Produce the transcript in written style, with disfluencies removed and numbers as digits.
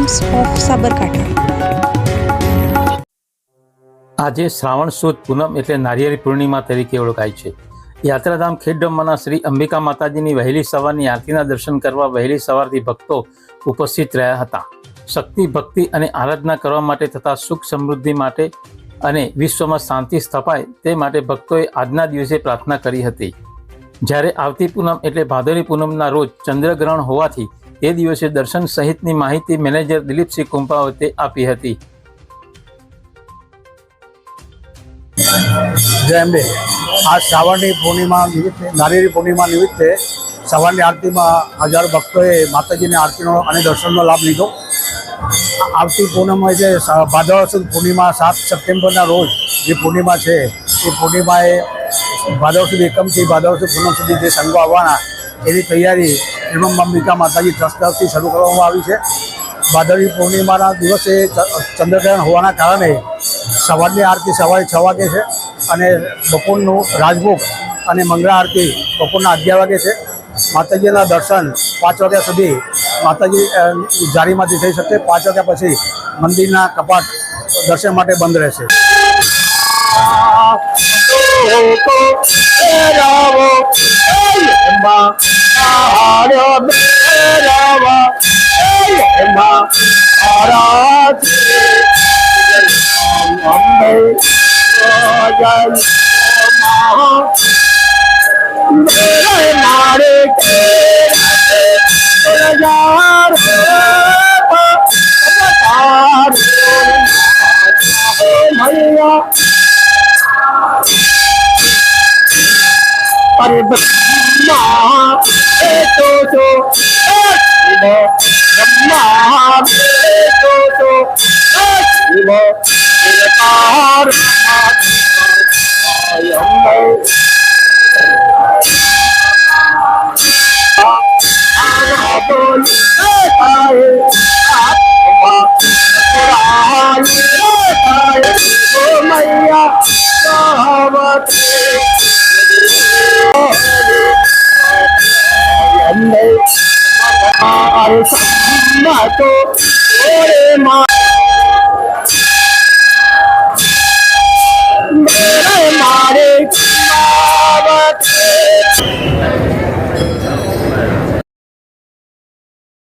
Times of Sabarkantha. આજે શ્રાવણ સુદ પૂનમ એટલે નારિયેળી પૂર્ણિમા તરીકે ઓળખાય છે। યાત્રાધામ ખેડબ્રહ્માના શ્રી અંબિકા માતાજીની વહેલી સવારની આરતીના દર્શન કરવા વહેલી સવારથી ભક્તો ઉપસ્થિત રહ્યા હતા। શક્તિ, ભક્તિ અને આરાધના કરવા માટે તથા સુખ સમૃદ્ધિ માટે અને વિશ્વમાં શાંતિ સ્થપાય તે માટે ભક્તોએ આજના દિવસે પ્રાર્થના કરી હતી। જ્યારે આવતી પૂનમ એટલે ભાદરવી પૂનમના રોજ ચંદ્રગ્રહણ હોવાથી તે દિવસે દર્શન સહિતની માહિતી મેનેજર દિલીપસિંહ કુંભાવતે આપી હતી। જય અંબે। આ શ્રાવણની પૂર્ણિમા નિમિત્તે, નારિયેળી પૂર્ણિમા નિમિત્તે સવારની આરતીમાં હજારો ભક્તોએ માતાજીની આરતીનો અને દર્શનનો લાભ લીધો। આવતી પૂનમ એટલે ભાદરવા સુદ પૂર્ણિમા 7 સપ્ટેમ્બરના રોજ જે પૂર્ણિમા છે એ પૂર્ણિમાએ ભાદરવા સુદ એકમથી ભાદરવા સુદ પૂનમ સુધી જે સંઘો આવવાના એની તૈયારી અંબિકા માતાજી ટ્રસ્ટ તરફથી શરૂ કરવામાં આવી છે। ભાદરવી પૂર્ણિમાના દિવસે ચંદ્રગ્રહણ હોવાના કારણે સવારની આરતી સવારે 6 વાગે છે અને બપોરનું રાજભોગ અને મંગળા આરતી બપોરના 11 વાગે છે। માતાજીના દર્શન 5 વાગ્યા સુધી માતાજી જારીમાંથી થઈ શકશે। 5 વાગ્યા પછી મંદિરના કપાટ દર્શન માટે બંધ રહેશે। अरे ब्रह्मा तो ब्रह्मा तो तो